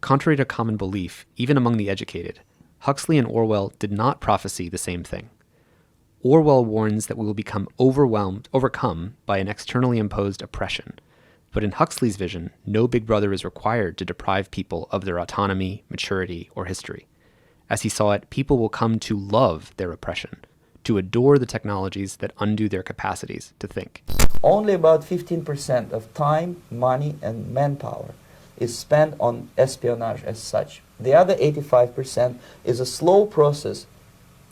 Contrary to common belief, even among the educated, Huxley and Orwell did not prophesy the same thing. Orwell warns that we will become overcome by an externally imposed oppression. But in Huxley's vision, no big brother is required to deprive people of their autonomy, maturity, or history. As he saw it, people will come to love their oppression, to adore the technologies that undo their capacities to think. Only about 15% of time, money, and manpower is spent on espionage as such. The other 85% is a slow process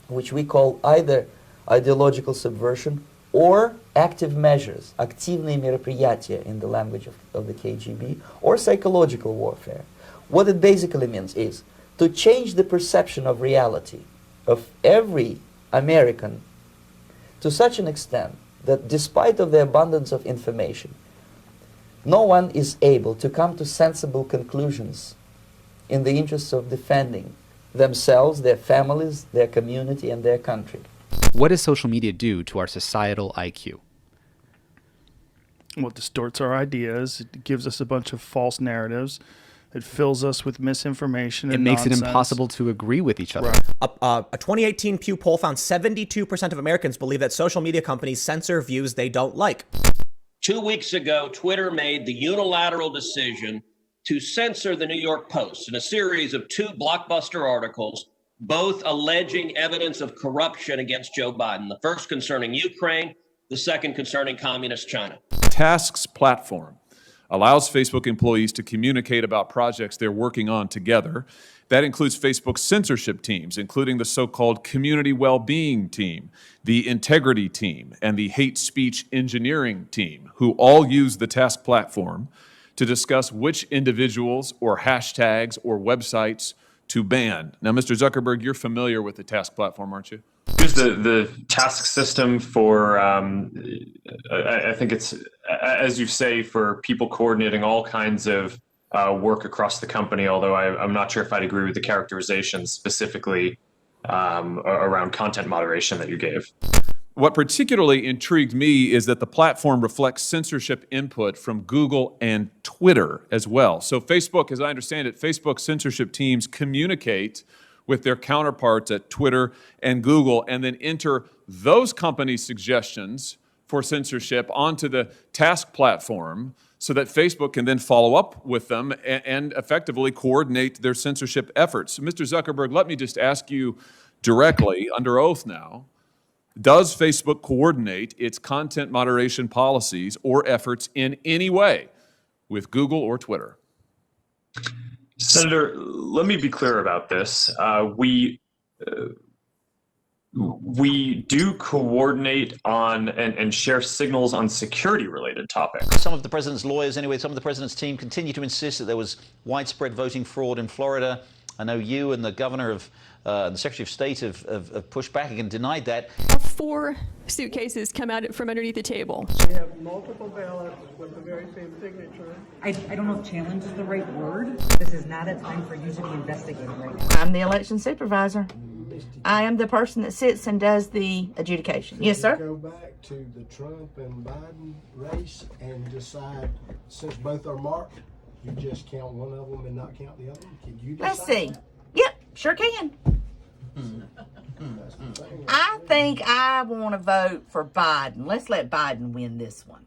which we call either ideological subversion or active measures, активные мероприятия in the language of the KGB, or psychological warfare. What it basically means is to change the perception of reality of every American to such an extent that despite of the abundance of information, no one is able to come to sensible conclusions in the interests of defending themselves, their families, their community, and their country. What does social media do to our societal IQ? Well, it distorts our ideas. It gives us a bunch of false narratives. It fills us with misinformation and makes nonsense. it impossible to agree with each other. Right. A 2018 Pew poll found 72% of Americans believe that social media companies censor views they don't like. 2 weeks ago, Twitter made the unilateral decision to censor the New York Post in a series of 2 blockbuster articles, both alleging evidence of corruption against Joe Biden. The first concerning Ukraine, the second concerning communist China. Tasks platform allows Facebook employees to communicate about projects they're working on together. That includes Facebook's censorship teams, including the so-called community well-being team, the integrity team, and the hate speech engineering team, who all use the task platform to discuss which individuals or hashtags or websites to ban. Now, Mr. Zuckerberg, you're familiar with the task platform, aren't you? Use the task system for, I think it's, as you say, for people coordinating all kinds of work across the company, although I'm not sure if I'd agree with the characterization specifically around content moderation that you gave. What particularly intrigued me is that the platform reflects censorship input from Google and Twitter as well. So Facebook, as I understand it, Facebook censorship teams communicate with their counterparts at Twitter and Google and then enter those companies' suggestions for censorship onto the task platform so that Facebook can then follow up with them and effectively coordinate their censorship efforts. So Mr. Zuckerberg, let me just ask you directly, under oath now, does Facebook coordinate its content moderation policies or efforts in any way with Google or Twitter? Senator, let me be clear about this. We do coordinate on and share signals on security-related topics. Some of the president's lawyers, anyway, some of the president's team continue to insist that there was widespread voting fraud in Florida. I know you and the governor of the Secretary of State have pushed back and denied that. 4 suitcases come out from underneath the table. We have multiple ballots with the very same signature. I don't know if challenge is the right word. This is not a time for you to be investigating right now. I'm the election supervisor. I am the person that sits and does the adjudication. Yes, sir? Go back to the Trump and Biden race and decide, since both are marked, you just count one of them and not count the other one? Can you decide? Let's see. Yep, sure can. I think I want to vote for Biden. Let's let Biden win this one.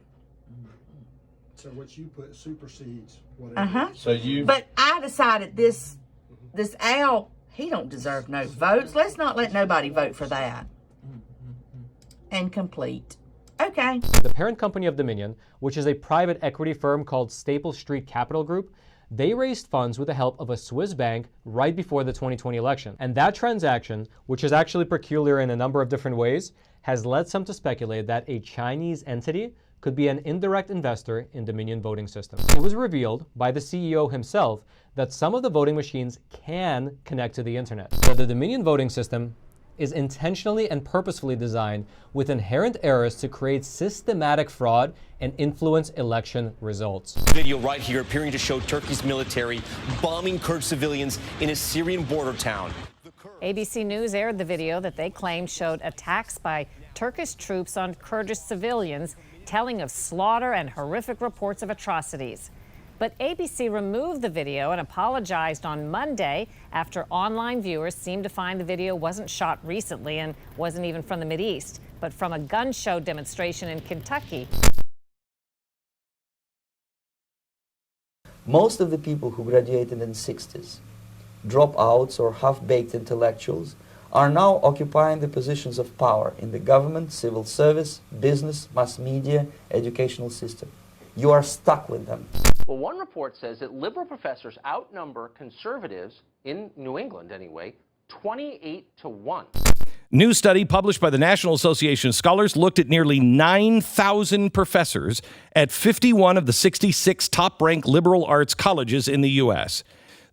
So what you put supersedes whatever. So But I decided this Al, he don't deserve no votes. Let's not let nobody vote for that. And complete. Okay. The parent company of Dominion, which is a private equity firm called Staple Street Capital Group, they raised funds with the help of a Swiss bank right before the 2020 election. And that transaction, which is actually peculiar in a number of different ways, has led some to speculate that a Chinese entity could be an indirect investor in Dominion voting systems. It was revealed by the CEO himself that some of the voting machines can connect to the internet. So the Dominion voting system is intentionally and purposefully designed with inherent errors to create systematic fraud and influence election results. Video right here appearing to show Turkey's military bombing Kurd civilians in a Syrian border town. ABC News aired the video that they claimed showed attacks by Turkish troops on Kurdish civilians, telling of slaughter and horrific reports of atrocities. But ABC removed the video and apologized on Monday after online viewers seemed to find the video wasn't shot recently and wasn't even from the Mideast, but from a gun show demonstration in Kentucky. Most of the people who graduated in the 60s, dropouts or half-baked intellectuals, are now occupying the positions of power in the government, civil service, business, mass media, educational system. You are stuck with them. Well, one report says that liberal professors outnumber conservatives, in New England anyway, 28-1. New study published by the National Association of Scholars looked at nearly 9,000 professors at 51 of the 66 top-ranked liberal arts colleges in the U.S.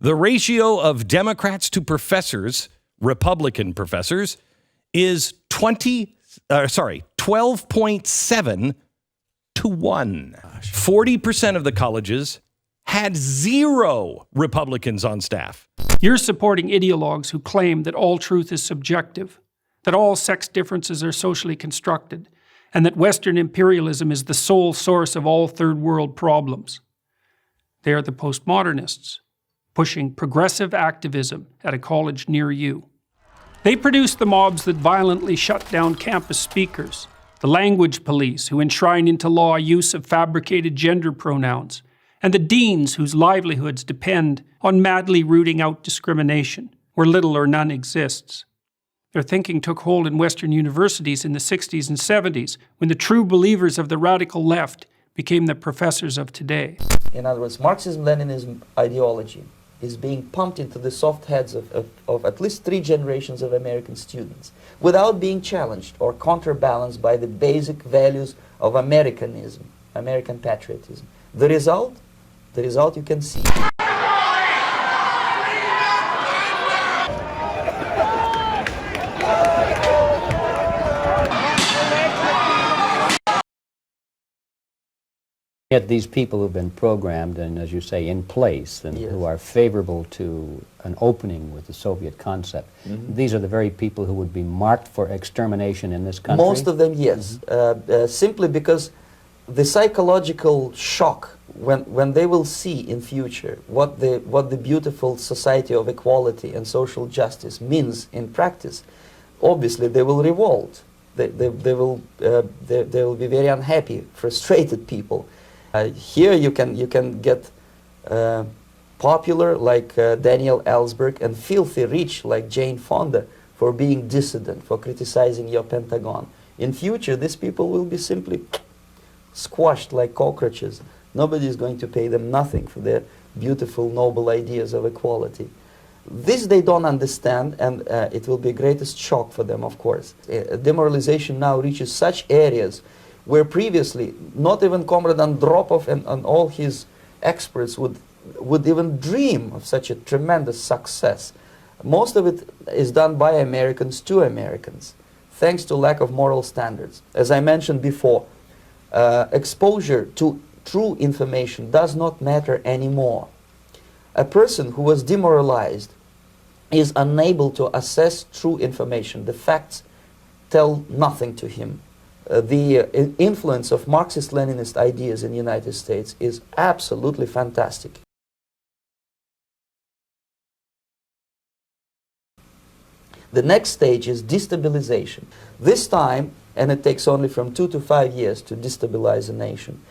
The ratio of Democrats to professors, Republican professors, is 12.7 to 1. 40% of the colleges had 0 Republicans on staff. You're supporting ideologues who claim that all truth is subjective, that all sex differences are socially constructed, and that Western imperialism is the sole source of all third world problems. They are the postmodernists, pushing progressive activism at a college near you. They produce the mobs that violently shut down campus speakers, the language police who enshrine into law use of fabricated gender pronouns, and the deans whose livelihoods depend on madly rooting out discrimination, where little or none exists. Their thinking took hold in Western universities in the 60s and 70s, when the true believers of the radical left became the professors of today. In other words, Marxism-Leninism ideology is being pumped into the soft heads of at least 3 generations of American students without being challenged or counterbalanced by the basic values of Americanism, American patriotism. The result you can see. Yet these people who've been programmed and, as you say, in place, and who are favorable to an opening with the Soviet concept, these are the very people who would be marked for extermination in this country? Most of them, yes. Simply because the psychological shock when they will see in future what the beautiful society of equality and social justice means in practice, obviously they will revolt. They will be very unhappy, frustrated people. Here you can get popular like Daniel Ellsberg and filthy rich like Jane Fonda for being dissident, for criticizing your Pentagon. In future, these people will be simply squashed like cockroaches. Nobody is going to pay them nothing for their beautiful, noble ideas of equality. This they don't understand, and it will be the greatest shock for them, of course. Demoralization now reaches such areas where previously not even Comrade Andropov and all his experts would even dream of such a tremendous success. Most of it is done by Americans to Americans, thanks to lack of moral standards. As I mentioned before, exposure to true information does not matter anymore. A person who was demoralized is unable to assess true information. The facts tell nothing to him. The influence of Marxist-Leninist ideas in the United States is absolutely fantastic. The next stage is destabilization. This time, and it takes only from 2 to 5 years to destabilize a nation,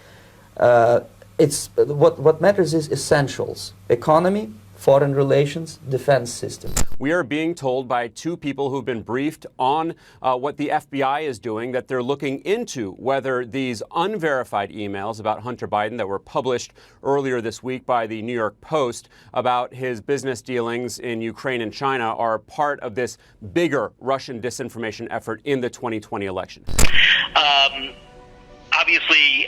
what matters is essentials: economy, foreign relations, defense system. We are being told by 2 people who've been briefed on what the FBI is doing, that they're looking into whether these unverified emails about Hunter Biden that were published earlier this week by the New York Post about his business dealings in Ukraine and China are part of this bigger Russian disinformation effort in the 2020 election. Obviously,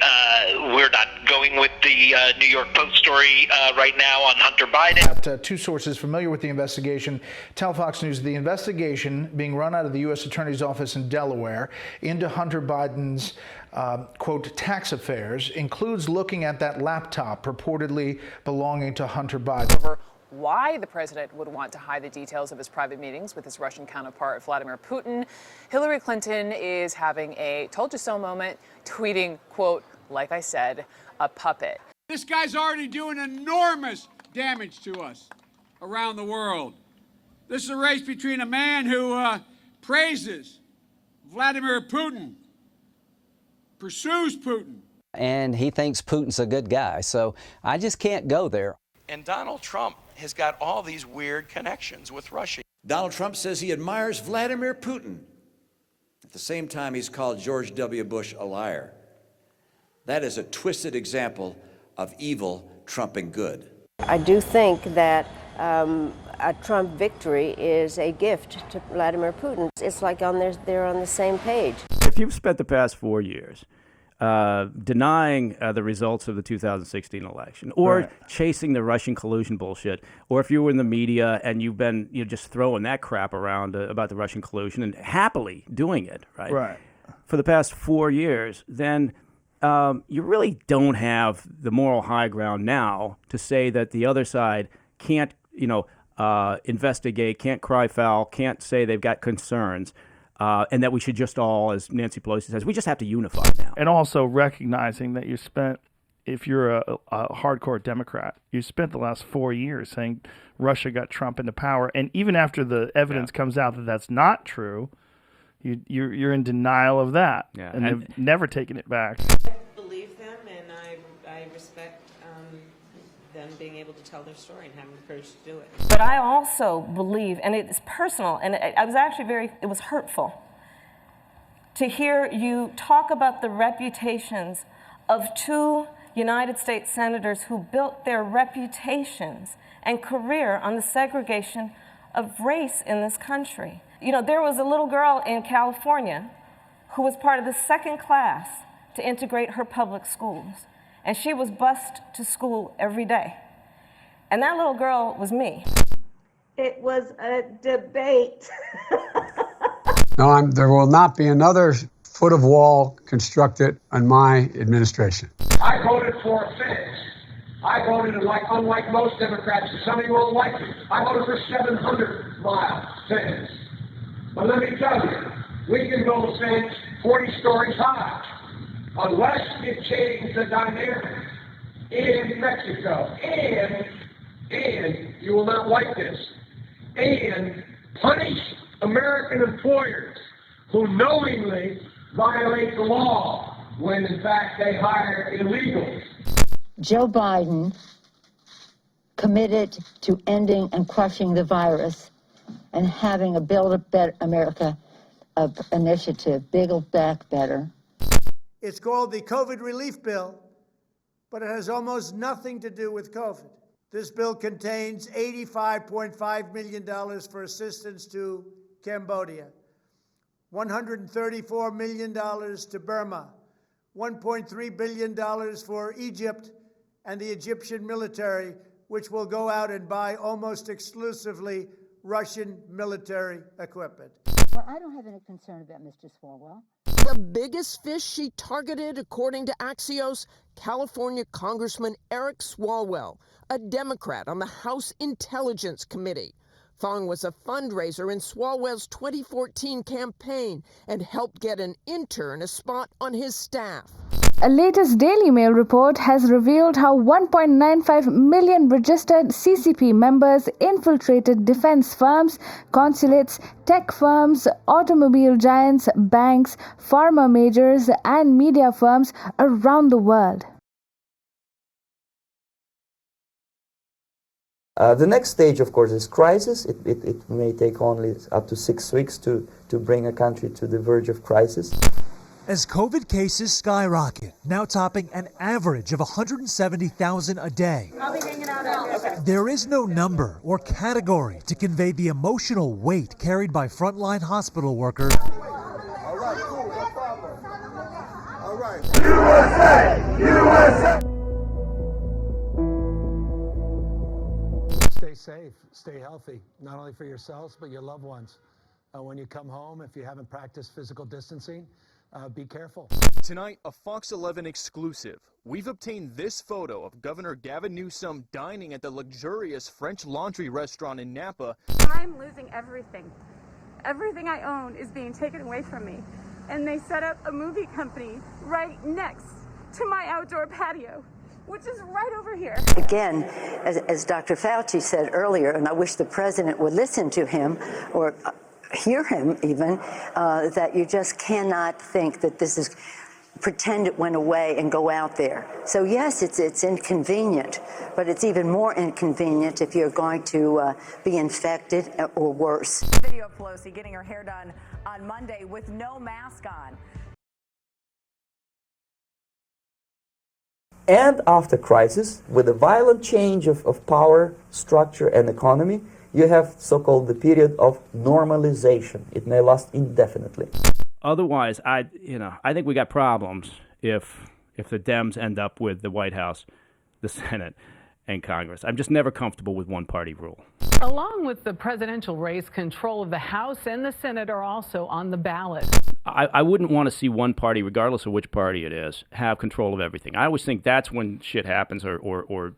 we're not going with the New York Post story right now on Hunter Biden. 2 sources familiar with the investigation tell Fox News the investigation being run out of the U.S. Attorney's Office in Delaware into Hunter Biden's, quote, tax affairs includes looking at that laptop purportedly belonging to Hunter Biden. Why the president would want to hide the details of his private meetings with his Russian counterpart, Vladimir Putin. Hillary Clinton is having a told you so moment, tweeting, quote, like I said, a puppet. This guy's already doing enormous damage to us around the world. This is a race between a man who praises Vladimir Putin, pursues Putin. And he thinks Putin's a good guy, so I just can't go there. And Donald Trump has got all these weird connections with Russia. Donald Trump says he admires Vladimir Putin. At the same time, he's called George W. Bush a liar. That is a twisted example of evil trumping good. I do think that a Trump victory is a gift to Vladimir Putin. It's like they're on the same page. If you've spent the past 4 years denying the results of the 2016 election, or chasing the Russian collusion bullshit, or if you were in the media and you've been just throwing that crap around about the Russian collusion and happily doing it, right? For the past 4 years, then you really don't have the moral high ground now to say that the other side can't, investigate, can't cry foul, can't say they've got concerns. And that we should just all, as Nancy Pelosi says, we just have to unify now. And also recognizing that you spent, if you're a hardcore Democrat, you spent the last 4 years saying Russia got Trump into power. And even after the evidence comes out that that's not true, you're in denial of that. Yeah. And they've never taken it back. I believe them, and I respect them being able to tell their story and having the courage to do it. But I also believe, and it's personal, and I was actually it was hurtful to hear you talk about the reputations of two United States senators who built their reputations and career on the segregation of race in this country. There was a little girl in California who was part of the second class to integrate her public schools. And she was bused to school every day. And that little girl was me. It was a debate. No, there will not be another foot of wall constructed on my administration. I voted for a fence. I voted, unlike most Democrats, some of you won't like it, I voted for 700-mile fence. But let me tell you, we can build a fence 40 stories high. Unless it changes the dynamic in Mexico, and you will not like this, and punish American employers who knowingly violate the law when in fact they hire illegals. Joe Biden committed to ending and crushing the virus and having a Build a Better America initiative, Build Back Better. It's called the COVID relief bill, but it has almost nothing to do with COVID. This bill contains $85.5 million for assistance to Cambodia, $134 million to Burma, $1.3 billion for Egypt and the Egyptian military, which will go out and buy almost exclusively Russian military equipment. Well, I don't have any concern about Mr. Swalwell. The biggest fish she targeted, according to Axios, California Congressman Eric Swalwell, a Democrat on the House Intelligence Committee. Fong was a fundraiser in Swalwell's 2014 campaign and helped get an intern a spot on his staff. A latest Daily Mail report has revealed how 1.95 million registered CCP members infiltrated defense firms, consulates, tech firms, automobile giants, banks, pharma majors, and media firms around the world. The next stage, of course, is crisis. It may take only up to 6 weeks to bring a country to the verge of crisis. As COVID cases skyrocket, now topping an average of 170,000 a day. I'll be hanging out after. There is no number or category to convey the emotional weight carried by frontline hospital workers. All right, cool, no problem. All right. USA! USA! Stay safe, stay healthy, not only for yourselves, but your loved ones. When you come home, if you haven't practiced physical distancing, be careful. Tonight, a Fox 11 exclusive. We've obtained this photo of Governor Gavin Newsom dining at the luxurious French Laundry restaurant in Napa. I'm losing everything. Everything I own is being taken away from me. And they set up a movie company right next to my outdoor patio. which is right over here. Again, as Dr. Fauci said earlier, and I wish the president would listen to him or hear him even, that you just cannot think that this is pretend it went away and go out there. So yes, it's inconvenient, but it's even more inconvenient if you're going to be infected or worse. Video of Pelosi getting her hair done on Monday with no mask on. And after crisis, with a violent change of power, structure, and economy, you have so-called the period of normalization. It may last indefinitely. Otherwise, I think we got problems if the Dems end up with the White House, the Senate, and Congress. I'm just never comfortable with one-party rule. Along with the presidential race, control of the House and the Senate are also on the ballot. I wouldn't want to see one party, regardless of which party it is, have control of everything. I always think that's when shit happens, or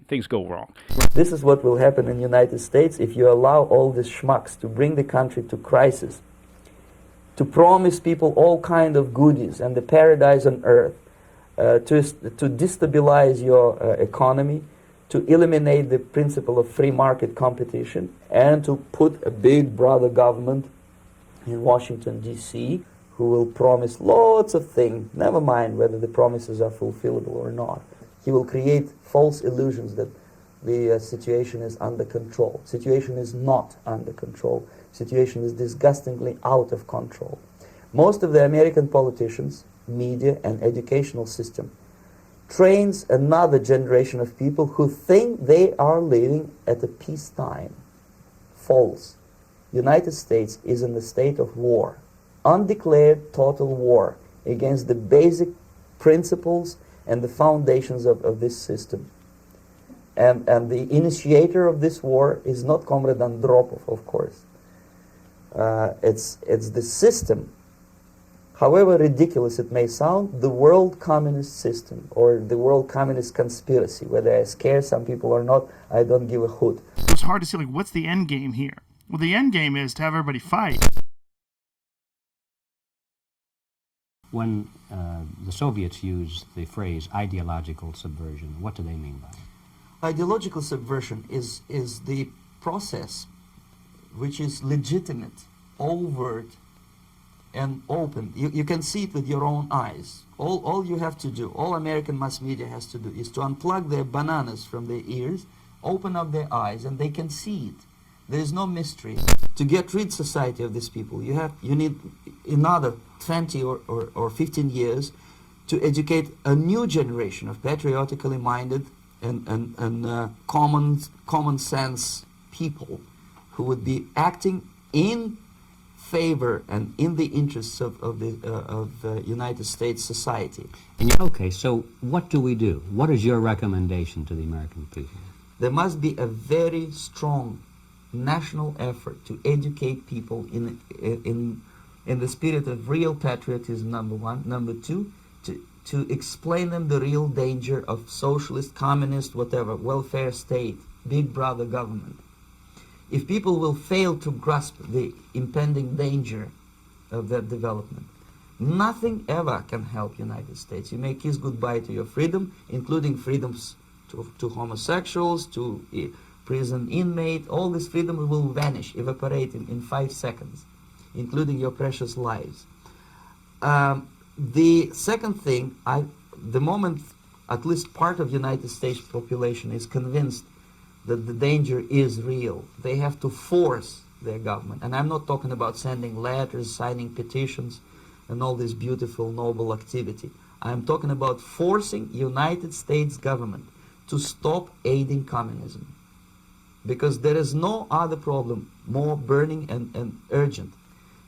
things go wrong. This is what will happen in the United States if you allow all these schmucks to bring the country to crisis, to promise people all kind of goodies and the paradise on earth, to destabilize your economy, to eliminate the principle of free market competition, and to put a big brother government in Washington, D.C., who will promise lots of things, never mind whether the promises are fulfillable or not. He will create false illusions that the situation is under control. Situation is not under control. Situation is disgustingly out of control. Most of the American politicians, media, and educational system trains another generation of people who think they are living at a peacetime. False. The United States is in a state of war, undeclared total war against the basic principles and the foundations of this system. And the initiator of this war is not Comrade Andropov, of course. It's the system, however ridiculous it may sound, the world communist system or the world communist conspiracy. Whether I scare some people or not, I don't give a hoot. It's hard to see, like, what's the end game here? Well, the end game is to have everybody fight. When the Soviets use the phrase ideological subversion, what do they mean by it? Ideological subversion is the process which is legitimate, overt, and open. You can see it with your own eyes. All you have to do, all American mass media has to do, is to unplug their bananas from their ears, open up their eyes, and they can see it. There is no mystery. To get rid society of these people, you need another 20 or 15 years to educate a new generation of patriotically minded and common sense people who would be acting in favor and in the interests of the United States society. Okay, so what do we do? What is your recommendation to the American people? There must be a very strong national effort to educate people in the spirit of real patriotism, number one. Number two, to explain them the real danger of socialist, communist, whatever, welfare state, big brother government. If people will fail to grasp the impending danger of that development, nothing ever can help United States. You may kiss goodbye to your freedom, including freedoms to homosexuals, to prison inmate. All this freedom will vanish, evaporate in 5 seconds, including your precious lives. The second thing, the moment at least part of the United States population is convinced that the danger is real, they have to force their government. And I'm not talking about sending letters, signing petitions, and all this beautiful, noble activity. I'm talking about forcing United States government to stop aiding communism. Because there is no other problem more burning and urgent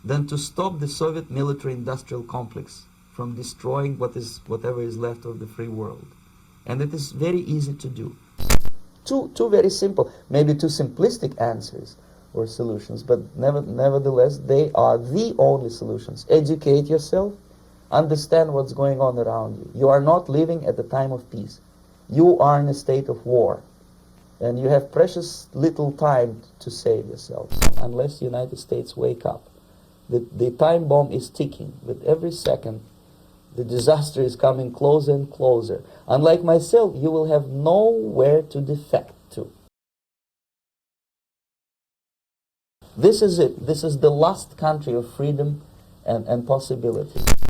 than to stop the Soviet military-industrial complex from destroying whatever is left of the free world. And it is very easy to do. Two very simple, maybe two simplistic answers or solutions, but nevertheless, they are the only solutions. Educate yourself, understand what's going on around you. You are not living at a time of peace. You are in a state of war. And you have precious little time to save yourself, unless the United States wake up. The time bomb is ticking. With every second, The disaster is coming closer and closer. Unlike myself, you will have nowhere to defect to. This is it. This is the last country of freedom and possibility.